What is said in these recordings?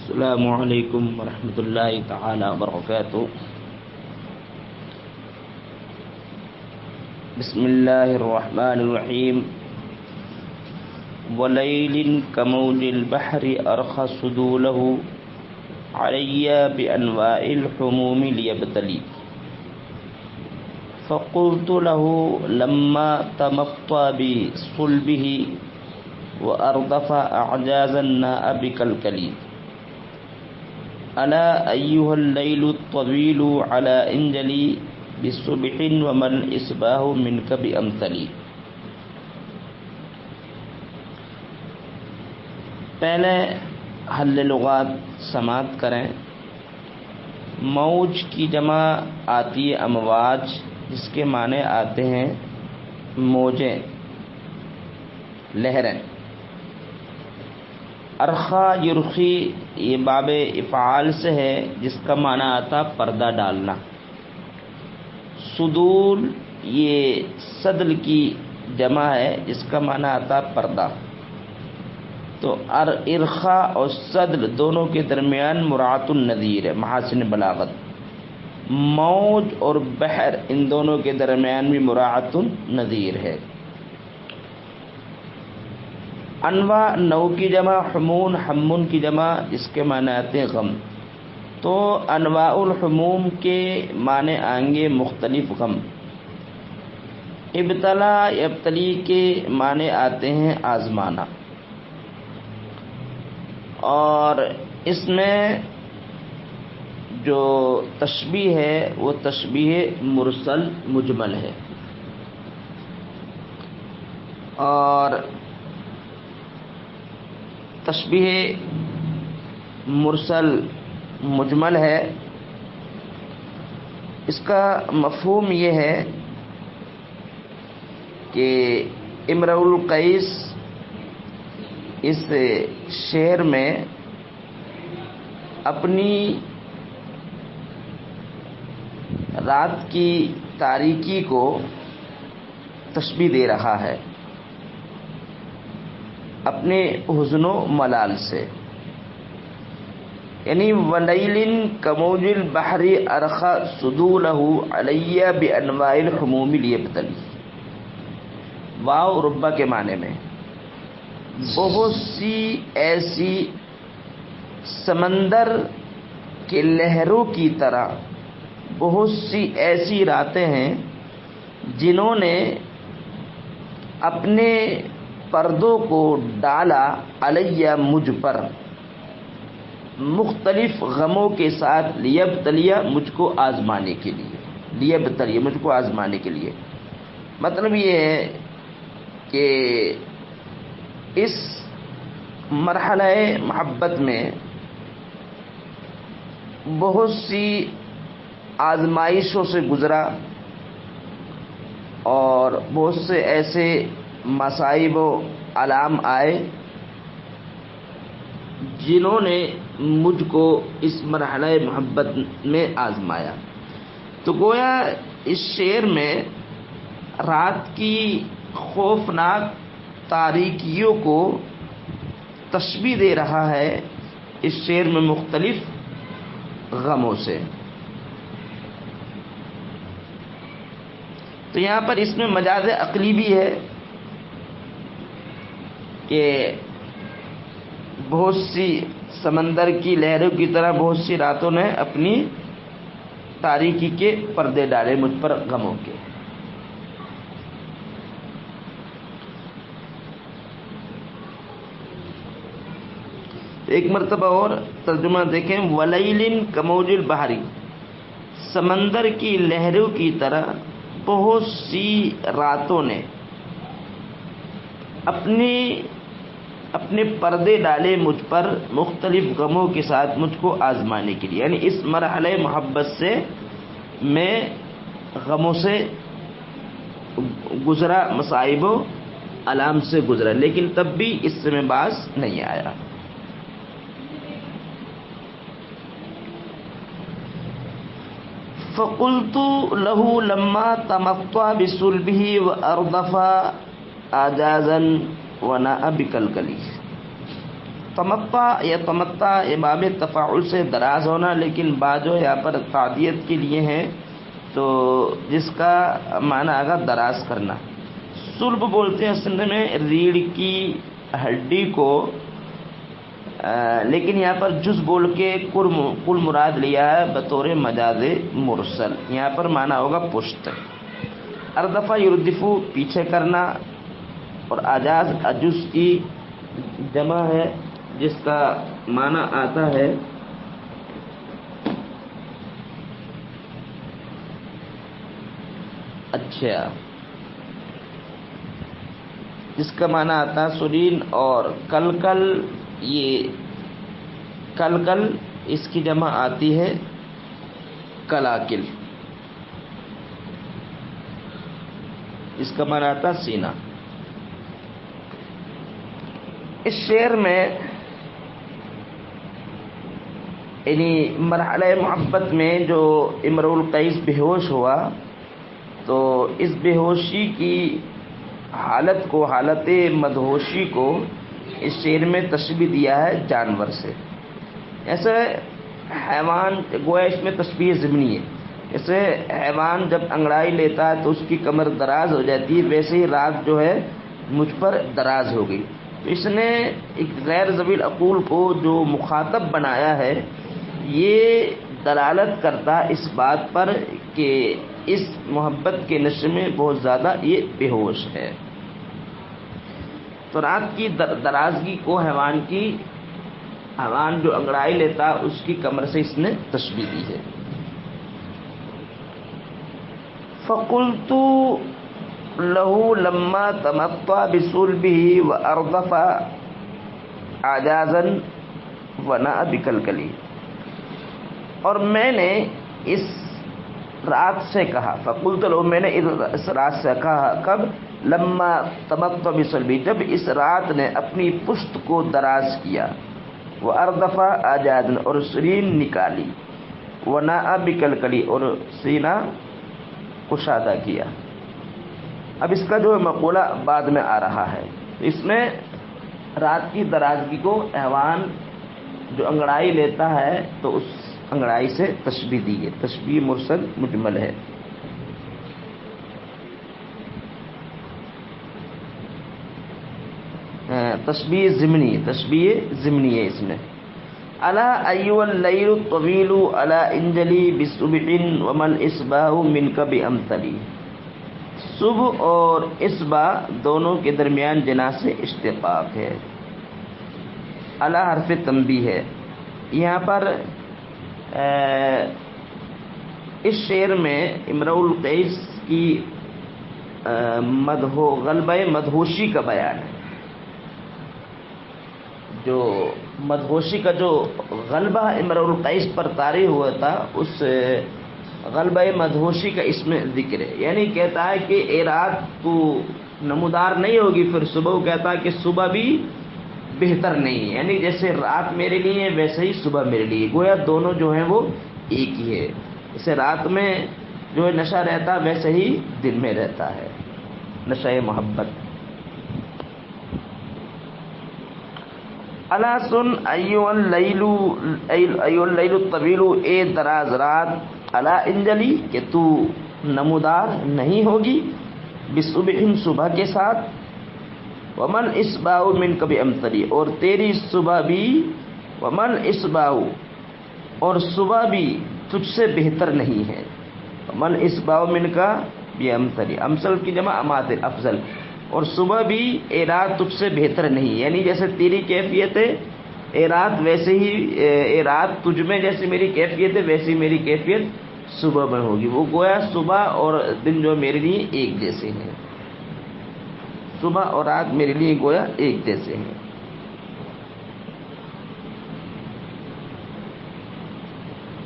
السلام علیکم ورحمۃ اللہ تعالی وبرکاتہ۔ بسم اللہ الرحمن الرحیم۔ ولیل کموج البحر ارخى صدوله علی بانواع الحموم لیبتلی فقلت له لما تمطى بصلبه واردف اعجاز الناء بكلكلي الا ایها الليل الطويل على انجلي بصبح وما الاصباح منك بامثلي۔ پہلے حل لغات سماعت کریں۔ موج کی جمع آتی ہے امواج، جس کے معنی آتے ہیں موجیں، لہریں۔ ارخا یرخی یہ باب افعال سے ہے، جس کا معنی آتا پردہ ڈالنا۔ صدول یہ صدل کی جمع ہے، جس کا معنی آتا پردہ۔ تو ارخا اور صدل دونوں کے درمیان مراعات النظیر ہے، محاسن بلاغت۔ موج اور بحر ان دونوں کے درمیان بھی مراعات النظیر ہے۔ انواع نو کی جمع حمون، حمون کی جمع جس کے معنی آتے ہیں غم۔ تو انواع الحموم کے معنی آئیں گے مختلف غم۔ ابتلا ابتلی کے معنی آتے ہیں آزمانا، اور اس میں جو تشبیہ ہے وہ تشبیہ مرسل مجمل ہے، اور تشبیہ مرسل مجمل ہے۔ اس کا مفہوم یہ ہے کہ امرؤ القیس اس شعر میں اپنی رات کی تاریکی کو تشبیہ دے رہا ہے اپنے حزن و ملال سے، یعنی ولیل کموج البحر ارخى صدوله علی بانواع الحموم لیبتلی۔ واو ربا کے معنی میں بہت سی ایسی سمندر کے لہروں کی طرح بہت سی ایسی راتیں ہیں جنہوں نے اپنے پردوں کو ڈالا علیہ مجھ پر مختلف غموں کے ساتھ، لیبتلیہ مجھ کو آزمانے کے لیے، لیبتلیہ مجھ کو آزمانے کے لیے۔ مطلب یہ ہے کہ اس مرحلہ محبت میں بہت سی آزمائشوں سے گزرا، اور بہت سے ایسے مصائب و آلام آئے جنہوں نے مجھ کو اس مرحلہ محبت میں آزمایا۔ تو گویا اس شعر میں رات کی خوفناک تاریکیوں کو تشبیہ دے رہا ہے اس شعر میں مختلف غموں سے۔ تو یہاں پر اس میں مجاز عقلی بھی ہے کہ بہت سی سمندر کی لہروں کی طرح بہت سی راتوں نے اپنی تاریکی کے پردے ڈالے مجھ پر غموں کے۔ ایک مرتبہ اور ترجمہ دیکھیں، ولیل کموج البحر، سمندر کی لہروں کی طرح بہت سی راتوں نے اپنے پردے ڈالے مجھ پر مختلف غموں کے ساتھ مجھ کو آزمانے کے لیے، یعنی اس مرحلہ محبت سے میں غموں سے گزرا، مصائب و آلام سے گزرا، لیکن تب بھی اس سے میں باز نہیں آیا۔ فقلت له لما تمطى بصلبه واردف اعجازا وناء بكلكلي۔ تمتع یا تمتع باب تفاعل سے دراز ہونا، لیکن بعض جو یہاں پر تعدیت کے لیے ہیں تو جس کا معنی آگا دراز کرنا۔ صلب بولتے ہیں اصل میں ریڑھ کی ہڈی کو، لیکن یہاں پر جز بول کے کل مراد لیا ہے بطور مجاز مرسل۔ یہاں پر معنی ہوگا پشت۔ اردفا یردفو پیچھے کرنا، اور اجاز اجز کی جمع ہے جس کا معنی آتا ہے اچھا، جس کا معنی آتا ہے سرین، اور کلکل، یہ کلکل اس کی جمع آتی ہے کلاکل، اس کا معنی آتا ہے سینہ۔ اس شعر میں یعنی مرحلہ محبت میں جو امرؤ القیس بے ہوش ہوا، تو اس بے ہوشی کی حالت کو، حالت مدہوشی کو اس شعر میں تشبیہ دیا ہے جانور سے۔ ایسے حیوان، گویا اس میں تشبیہ ضمنی ہے، جیسے حیوان جب انگڑائی لیتا ہے تو اس کی کمر دراز ہو جاتی ہے، ویسے ہی رات جو ہے مجھ پر دراز ہو گئی۔ تو اس نے ایک غیر ذوی العقول کو جو مخاطب بنایا ہے، یہ دلالت کرتا اس بات پر کہ اس محبت کے نشے میں بہت زیادہ یہ بے ہوش ہے۔ تو رات کی درازگی کو حیوان جو انگڑائی لیتا اس کی کمر سے اس نے تشبیہ دی ہے۔ فقلت له لما تمطى بصلبه واردف اعجازا وناء بکلکلی، اور میں نے اس رات سے کہا، فقلت له، میں نے اس رات سے کہا، کب؟ لما تمطى بصلبه، جب اس رات نے اپنی پشت کو دراز کیا، واردف اعجازا، اور سرین نکالی، وناء بکلکلی، اور سینہ کشادہ کیا۔ اب اس کا جو مقولہ بعد میں آ رہا ہے، اس میں رات کی درازگی کو حیوان جو انگڑائی لیتا ہے تو اس انگڑائی سے تشبیہ دی ہے، تشبیہ مرسل مجمل ہے۔ تشبیہ ضمنی ہے اس میں۔ الا ایھا اللیل الطویل الا انجلی بصبح وما الاصباح منک بامثلی، صبح اور اصبح دونوں کے درمیان جنا سے اشتقاق ہے۔ الا حرف تنبیہ ہے۔ یہاں پر اس شعر میں امرؤ القیس کی غلبہ مدہوشی کا بیان ہے۔ جو مدہوشی کا جو غلبہ امرؤ القیس پر طاری ہوا تھا، اس غلبہ مدہوشی کا اس میں ذکر ہے۔ یعنی کہتا ہے کہ اے رات تو نمودار نہیں ہوگی، پھر صبح کو کہتا ہے کہ صبح بھی بہتر نہیں ہے، یعنی جیسے رات میرے لیے ہے ویسے ہی صبح میرے لیے، گویا دونوں جو ہیں وہ ایک ہی ہے۔ جیسے رات میں جو ہے نشہ رہتا ویسے ہی دن میں رہتا ہے، نشہ محبت۔ الا سن ایھا اللیل الطویل، اے دراز رات، الا انجلی، کہ تو نمودار نہیں ہوگی، بصبح صبح کے ساتھ، ومن اصباح منک بامثلی، اور تیری صبح بھی، ومن اصباح، اور صبح بھی تجھ سے بہتر نہیں ہے، ومن اصباح منک بامثلی، امثل کی جمع اماثل، افضل، اور صبح بھی اے رات تجھ سے بہتر نہیں، یعنی جیسے تیری کیفیت ہے اے رات ویسے ہی، اے رات تجھ میں جیسے میری کیفیت ہے ویسی میری کیفیت صبح میں ہوگی۔ وہ گویا صبح اور دن جو میرے لیے ایک جیسے ہیں، صبح اور رات میرے لیے گویا ایک جیسے ہیں۔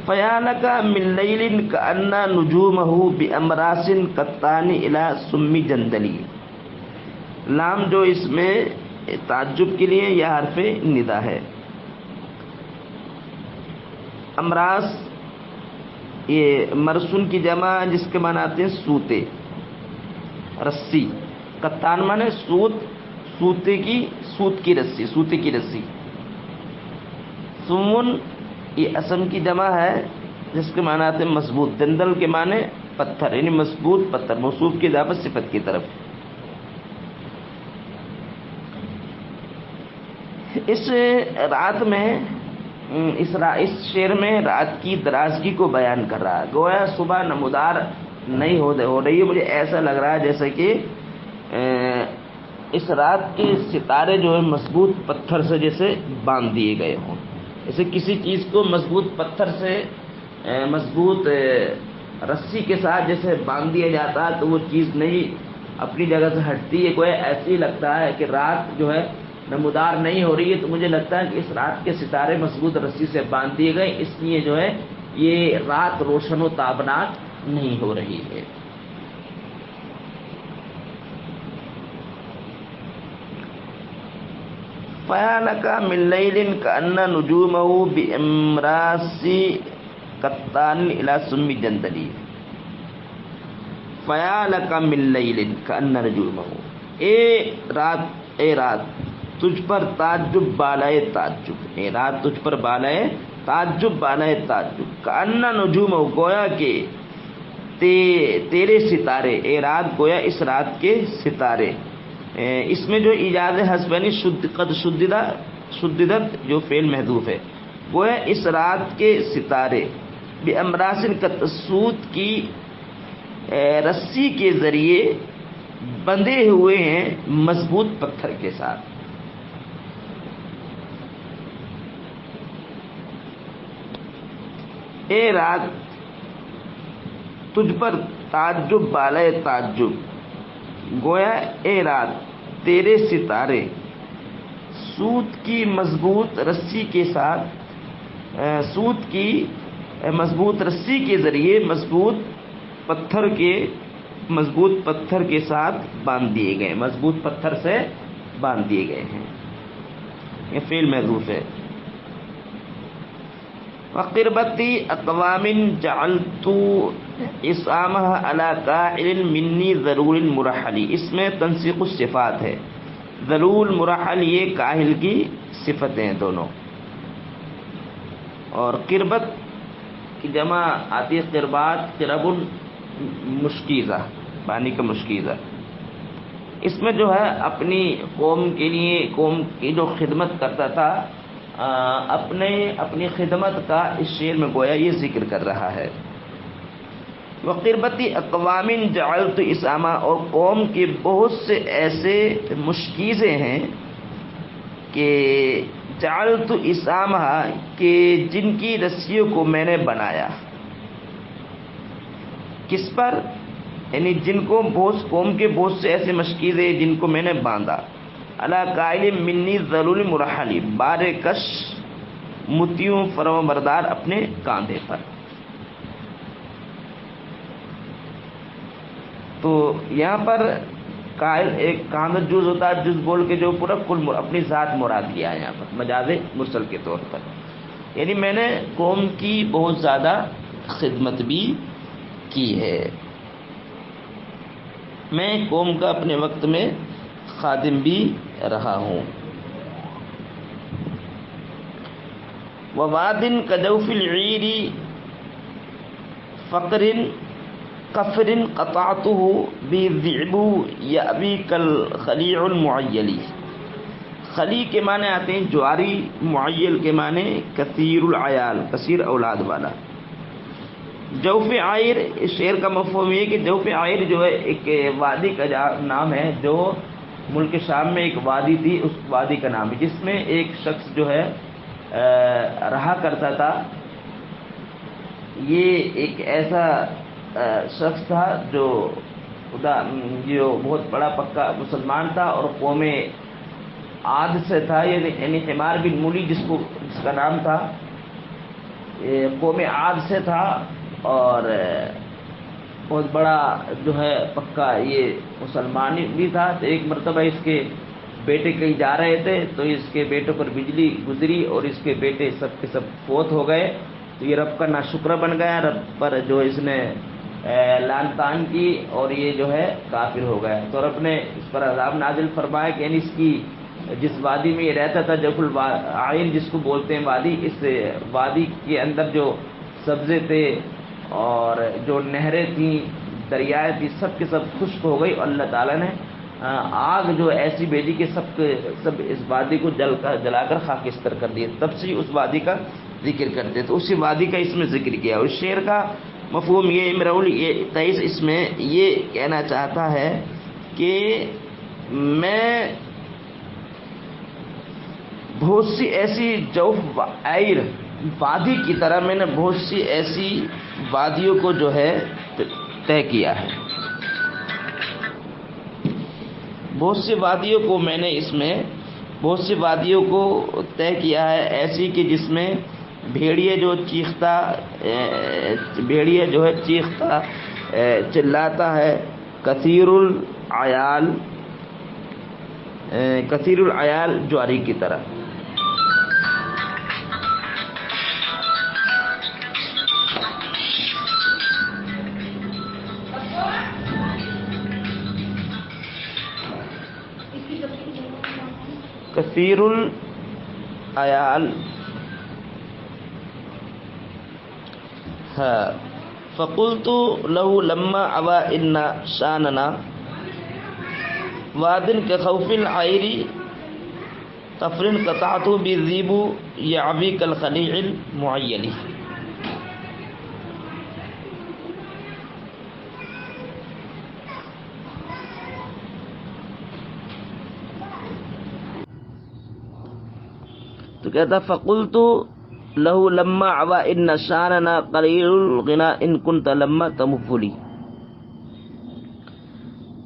فَيَا لَكَ مِن لَيْلٍ كَأَنَّ نُجُومَهُ بِأَمْرَاسٍ قَطَّانِ إِلَى سُمِّ جَنْدَلِي، لام جو اس میں تعجب کے لیے یہ حرف ندا ہے۔ امراس یہ مرسون کی جمع جس کے معنی آتے ہیں سوتے، رسی، قطان مانے سوت، سوتے کی رسی، سوتے کی رسی، سمن یہ اسم کی جمع ہے جس کے معنی آتے ہیں مضبوط. دندل کے معنی پتھر یعنی مضبوط پتھر، موصوف کی اضافت صفت کی طرف. اس رات میں اس شعر میں رات کی درازگی کو بیان کر رہا ہے. گویا صبح نمودار نہیں ہو رہی ہے. مجھے ایسا لگ رہا ہے جیسے کہ اس رات کے ستارے جو ہے مضبوط پتھر سے جیسے باندھ دیے گئے ہوں. جیسے کسی چیز کو مضبوط پتھر سے مضبوط رسی کے ساتھ جیسے باندھ دیا جاتا ہے تو وہ چیز نہیں اپنی جگہ سے ہٹتی ہے. گویا ایسے ہی لگتا ہے کہ رات جو ہے نمودار نہیں ہو رہی ہے. تو مجھے لگتا ہے کہ اس رات کے ستارے مضبوط رسی سے باندھ دیے گئے، اس لیے جو ہے یہ رات روشن و تابناک نہیں ہو رہی ہے. فَيَا لَكَ مِن لَيْلٍ كَأَنَّ نُجُومَهُ بِإِمْرَاسِ قَطَّانٍ إِلَى سُمِّ جَنْدَلِي. فَيَا لَكَ مِن لَيْلٍ كَأَنَّ نُجُومَهُ. اے رات تجھ پر تعجب بالائے تعجب. اے رات تجھ پر بالائے تعجب بالائے تعجب. كَأَنَّ نُجُومَهُ گویا کہ تیرے ستارے. اے رات گویا اس رات کے ستارے. اس میں جو ایجاز حذف یعنی قد شددت جو فعل محذوف ہے. گویا اس رات کے ستارے بِأَمْرَاسٍ سود کی رسی کے ذریعے بندھے ہوئے ہیں مضبوط پتھر کے ساتھ. اے رات تجھ پر تعجب بالائے تعجب. گویا اے رات تیرے ستارے سود کی مضبوط رسی کے ساتھ سود کی مضبوط رسی کے ذریعے مضبوط پتھر کے ساتھ باندھ دیے گئے، مضبوط پتھر سے باندھ دیے گئے ہیں. یہ فعل محذوف ہے. وَقِرْبَتِي أَقْوَامٍ جَعَلْتُ إِصْعَامَهَا عَلَى قَائِلٍ مِنِّي ذَلُولٍ مُرَحَّلِ. اس میں تنسیق الصفات ہے. ذلول مرحل یہ کاہل کی صفتیں ہیں دونوں. اور قربت کی جمع آتی ہے قربات، قرب مشکیزہ، پانی کا مشکیزہ. اس میں جو ہے اپنی قوم کے لیے، قوم کی جو خدمت کرتا تھا، اپنی خدمت کا اس شعر میں گویا یہ ذکر کر رہا ہے. وقربتی اقوام جعلت اسامہ. اور قوم کے بہت سے ایسے مشکیزیں ہیں کہ جعلت اسامہ کہ جن کی رسیوں کو میں نے بنایا. کس پر؟ یعنی جن کو قوم کے بہت سے ایسے مشکیزیں جن کو میں نے باندھا. علی قائل منی ذلول مرحلی، بار کش متیوں فرما بردار اپنے کاندھے پر. تو یہاں پر قائل ایک کاندھا جز ہوتا ہے، جز بول کے جو پورا کل اپنی ذات مراد لیا ہے یہاں پر مجاز مرسل کے طور پر. یعنی میں نے قوم کی بہت زیادہ خدمت بھی کی ہے، میں قوم کا اپنے وقت میں خادم بھی رہا ہوں. وواد کجوف العیر فقر قفر قطعته بالذئب یأبی کالخلیع المعیلی. خلی کے معنی آتے ہیں جواری، معیل کے معنی کثیر العیال، کثیر اولاد والا. جوف عیر، اس شعر کا مفہوم یہ کہ جوف عیر جو ہے ایک وادی کا نام ہے جو ملک شام میں ایک وادی تھی، اس وادی کا نام ہے جس میں ایک شخص جو ہے رہا کرتا تھا. یہ ایک ایسا شخص تھا جو بہت بڑا پکا مسلمان تھا اور قوم عاد سے تھا. یعنی حمار بن مولی جس کا نام تھا، قوم عاد سے تھا اور بہت بڑا جو ہے پکا یہ مسلمان بھی تھا. تو ایک مرتبہ اس کے بیٹے کہیں جا رہے تھے تو اس کے بیٹے پر بجلی گزری اور اس کے بیٹے سب کے سب فوت ہو گئے. تو یہ رب کا ناشکرہ بن گیا، رب پر جو اس نے لعن طعن کی اور یہ جو ہے کافر ہو گیا. تو رب نے اس پر عذاب نازل فرمایا کہ اس کی جس وادی میں یہ رہتا تھا جوف العین جس کو بولتے ہیں وادی، اس وادی کے اندر جو سبزے تھے اور جو نہریں تھیں، دریائے تھی، سب کے سب خشک ہو گئی، اور اللہ تعالیٰ نے آگ جو ایسی بھیجی کہ سب اس وادی کو جلا کر خاکستر کر دیے. تب سے اس وادی کا ذکر کرتے، تو اسی وادی کا اس میں ذکر کیا. اس شعر کا مفہوم یہ امراؤل 23 اس میں یہ کہنا چاہتا ہے کہ میں بہت سی ایسی جوف عیر وادی کی طرح میں نے بہت سی ایسی وادیوں کو جو ہے طے کیا ہے. بہت سی وادیوں کو میں نے اس میں بہت سی وادیوں کو طے کیا ہے ایسی کہ جس میں بھیڑیے جو ہے چیختا چلاتا ہے، کثیر العیال جواری کی طرح. کثیر العیال فقلت له لما ابا ان شاننا وادن كخوف العير قفر قطعت بالذيب يعبي كالخليع المعين. تو کہتا فقلت له لما عوا ان شاننا قليل الغنى ان كنت لما تمفلي.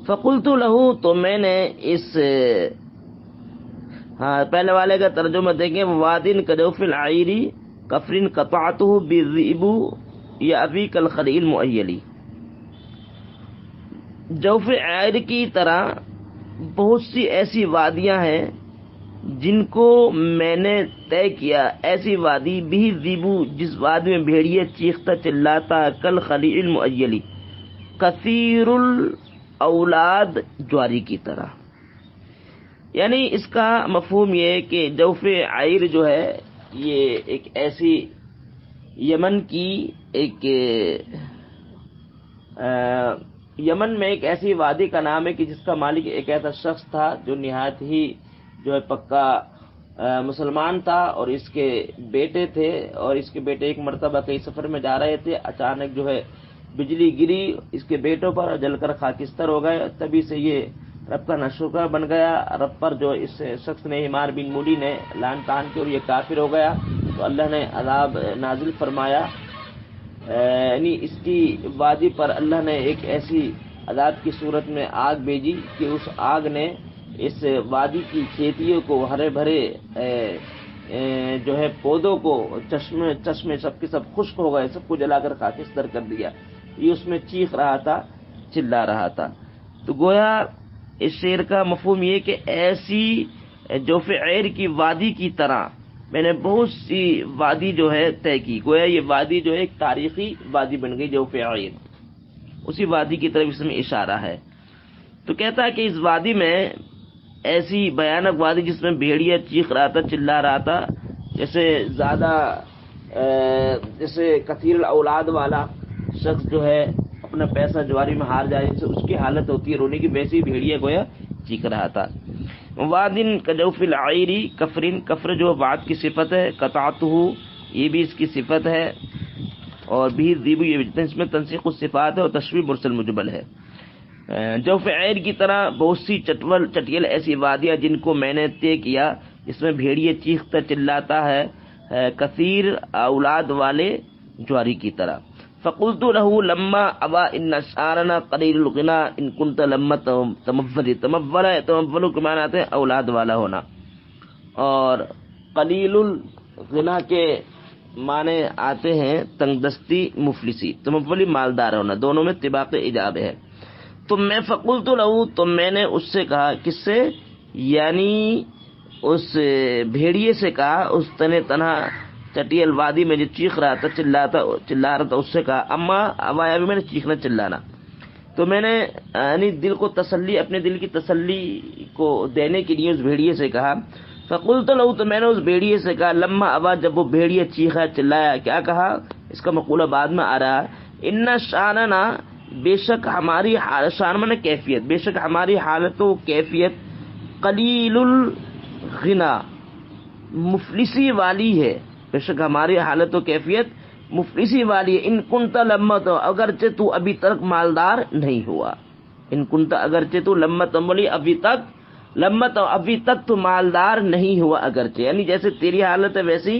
فقلت له تو میں نے اس پہلے والے کا ترجمہ دیکھیں، وادن کجوف العیری کفرن قطعته بالذئب یابی کالخلیل المؤیلی. جوف عیر کی طرح بہت سی ایسی وادیاں ہیں جن کو میں نے طے کیا. ایسی وادی بھی ذیبو جس وادی میں بھیڑیے چیختا چلاتا، کل خلیع المؤیلی کثیر الاولاد جواری کی طرح. یعنی اس کا مفہوم یہ ہے کہ جوف عیر جو ہے یہ ایک ایسی یمن میں ایک ایسی وادی کا نام ہے کہ جس کا مالک ایک ایسا شخص تھا جو نہایت ہی جو ہے پکا مسلمان تھا، اور اس کے بیٹے تھے، اور اس کے بیٹے ایک مرتبہ کئی سفر میں جا رہے تھے، اچانک جو ہے بجلی گری اس کے بیٹوں پر، جل کر خاکستر ہو گئے. تبھی سے یہ رب کا ناشکر بن گیا. رب پر جو اس شخص نے ہمار بن مولی نے لان تان کی اور یہ کافر ہو گیا، تو اللہ نے عذاب نازل فرمایا. یعنی اس کی وادی پر اللہ نے ایک ایسی عذاب کی صورت میں آگ بھیجی کہ اس آگ نے اس وادی کی کھیتیوں کو، ہرے بھرے جو ہے پودوں کو، چشمے سب کے سب خشک ہو گئے، سب کو جلا کر خاکستر کر دیا. یہ اس میں چیخ رہا تھا، چلا رہا تھا. تو گویا اس شعر کا مفہوم یہ کہ ایسی جوف عیر کی وادی کی طرح میں نے بہت سی وادی جو ہے طے کی. گویا یہ وادی جو ہے ایک تاریخی وادی بن گئی جوف عیر، اسی وادی کی طرف اس میں اشارہ ہے. تو کہتا ہے کہ اس وادی میں ایسی بیانک وادی جس میں بھیڑیا چیخ رہا تھا، چلا رہا تھا، جیسے کثیر الاولاد والا شخص جو ہے اپنا پیسہ جواری میں ہار جائے، جیسے اس کی حالت ہوتی ہے رونے کی، ویسی بھیڑیا گویا چیخ رہا تھا. وادن کجوف العیری کفرن، کفر جو وعد کی صفت ہے، قطعتہ یہ بھی اس کی صفت ہے، اور بھی ذیب یہ اس میں تنسیق الصفات ہے اور تشبیہ مرسل مجمل ہے. جوف عیر کی طرح بہت سی چٹیل ایسی وادیاں جن کو میں نے طے کیا، اس میں بھیڑیے چیختا چلاتا ہے، کثیر اولاد والے جواری کی طرح. فقلت له لما ابا ان شارنا قلیل الغنا ان كنت لما تمول کے معنی آتے ہیں اولاد والا ہونا، اور قلیل الغنا کے معنی آتے ہیں تنگ دستی، مفلسی. تمولی مالدار ہونا، دونوں میں طباق ایجاب ہے. تو میں فقلت له تو میں نے اس سے کہا، کس سے؟ یعنی اس بھیڑیے سے کہا، اس تنہا چٹیل وادی میں جو چیخ رہا تھا، چلا رہا تھا، اس سے کہا اما ابایا بھی میں نے چیخنا چلانا، تو میں نے یعنی دل کو تسلی، اپنے دل کی تسلی کو دینے کے لیے اس بھیڑیے سے کہا، فقلت له، تو میں نے اس بھیڑیے سے کہا، لما ابا، جب وہ بھیڑیے چیخا چلایا، کیا کہا؟ اس کا مقولہ بعد میں آ رہا ہے، ان شاننا، بے شک ہماری شان میں کیفیت، بے شک ہماری حالت و کیفیت، قلیل الغنا، مفلسی والی ہے، بے شک ہماری حالت و کیفیت مفلسی والی ہے، ان کنت لما، تو اگرچہ تو ابھی تک مالدار نہیں ہوا، ان کنت، اگرچہ تو لما تملی، ابھی تک، لما تو ابھی تک تو مالدار نہیں ہوا اگرچہ، یعنی جیسے تیری حالت ہے ویسی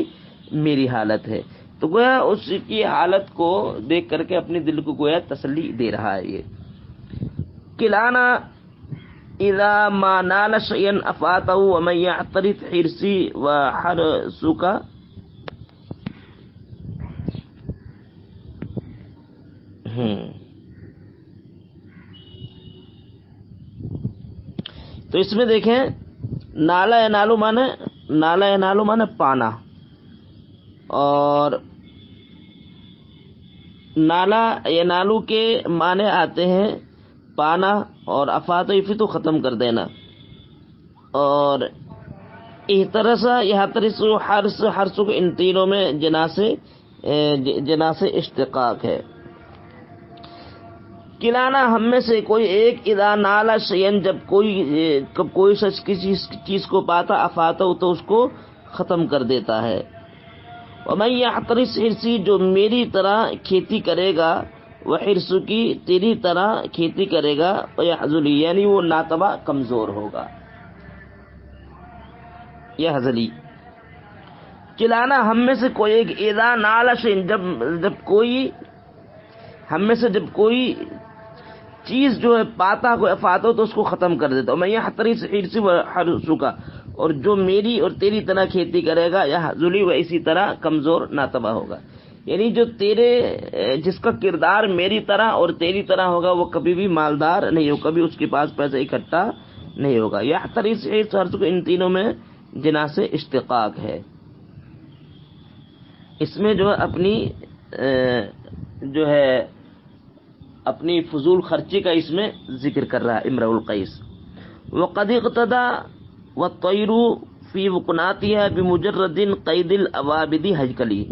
میری حالت ہے. تو گویا اس کی حالت کو دیکھ کر کے اپنے دل کو گویا تسلی دے رہا ہے. یہ کلانا اذا ما نال شيئا افاته ومن يعترض حرصي وحرصك، تو اس میں دیکھیں نالا ینالو مانے پانا، اور نالا ینالو کے معنی آتے ہیں پانا، اور افات تو ختم کر دینا، اور احترسا، یحترس، حرس کو، ان تینوں میں جنا سے اشتقاق ہے. کلانا، ہم میں سے کوئی ایک، اذا نالا شیئن، جب کوئی شخص کسی چیز کو پاتا، افاتا، تو اس کو ختم کر دیتا ہے. ومن یحترس حرصی، جو میری طرح کھیتی کرے گا، وحرص کی، تیری طرح کھیتی کرے گا، ویحذلی، یعنی وہ ناتبہ کمزور ہوگا. یحذلی، کلانا، ہم میں سے کوئی ایک، اذا نالا شیئن، جب کوئی، ہم میں سے جب کوئی چیز جو ہے پاتا کوئی افاتو، تو اس کو ختم کر دیتا. میں یحترس حرصی وحرصک، اور جو میری اور تیری طرح کھیتی کرے گا، یحذلی، وہ اسی طرح کمزور ناتبہ ہوگا. یعنی جو جس کا کردار میری طرح اور تیری طرح ہوگا، وہ کبھی بھی مالدار نہیں ہوگا، کبھی اس کے پاس پیسہ اکٹھا نہیں ہوگا. یحترس، حرص، حرصک، ان تینوں میں جنا سے اشتقاق ہے. اس میں جو ہے اپنی فضول خرچی کا اس میں ذکر کر رہا ہے امرؤ القیس. وقد اقتدى والطير في وقناتها بمجرد قید الاوابد ہجکلی.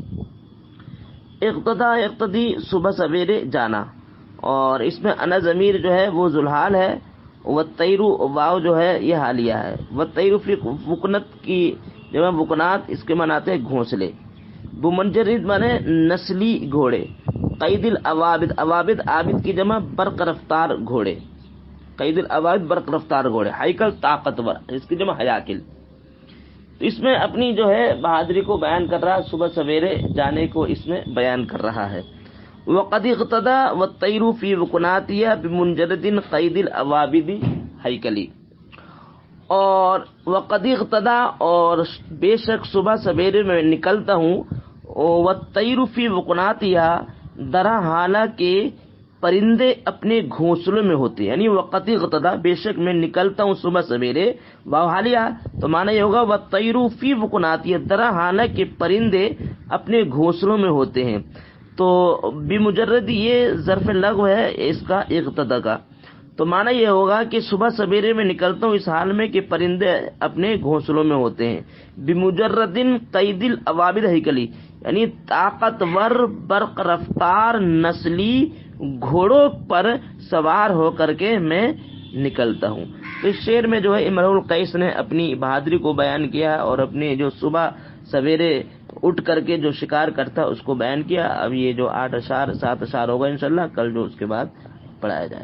اقتدی، صبح سویرے جانا، اور اس میں انا ضمیر جو ہے وہ ذوالحال ہے، والطیر، واو جو ہے یہ حالیہ ہے. والطیر فی وقنت کی جمع وقنات، اس کے مناتے ہیں گھونسلے. بمجرد مانے نسلی گھوڑے. قید الاوابد، اوابد عابد کی جمع برق رفتار گھوڑے. قید الاوابد برق رفتار گھوڑے. ہیکل طاقتور، اس کی جمع ہیاکل. تو اس میں اپنی جو ہے بہادری کو بیان کر رہا ہے، صبح سویرے جانے کو اس میں بیان کر رہا ہے. وقد اقتدى والطير في وقناتها بمجرد قید الاوابد ہیکلی. اور وقد اقتدى، اور بے شک صبح سویرے میں نکلتا ہوں، والطير في وقناتها، درا حالانکہ پرندے اپنے گھونسلوں میں ہوتے ہیں. یعنی وقت اقتدى، بے شک میں نکلتا ہوں صبح سویرے، واو حالیہ، تو معنی یہ ہوگا والطير في وقناتها، درا حالانکہ پرندے اپنے گھونسلوں میں ہوتے ہیں. تو بمجرد یہ ظرف لغو ہے اس کا اقتداء کا، تو معنی یہ ہوگا کہ صبح سویرے میں نکلتا ہوں اس حال میں کہ پرندے اپنے گھونسلوں میں ہوتے ہیں. بمجرد قید الاوابد ہیکلی، یعنی طاقتور برق رفتار نسلی گھوڑوں پر سوار ہو کر کے میں نکلتا ہوں. تو اس شعر میں جو ہے امرؤ القیس نے اپنی بہادری کو بیان کیا، اور اپنے جو صبح سویرے اٹھ کر کے جو شکار کرتا اس کو بیان کیا. اب یہ جو 8 اشعار 7 اشعار ہوگا انشاءاللہ، کل جو اس کے بعد پڑھایا جائے.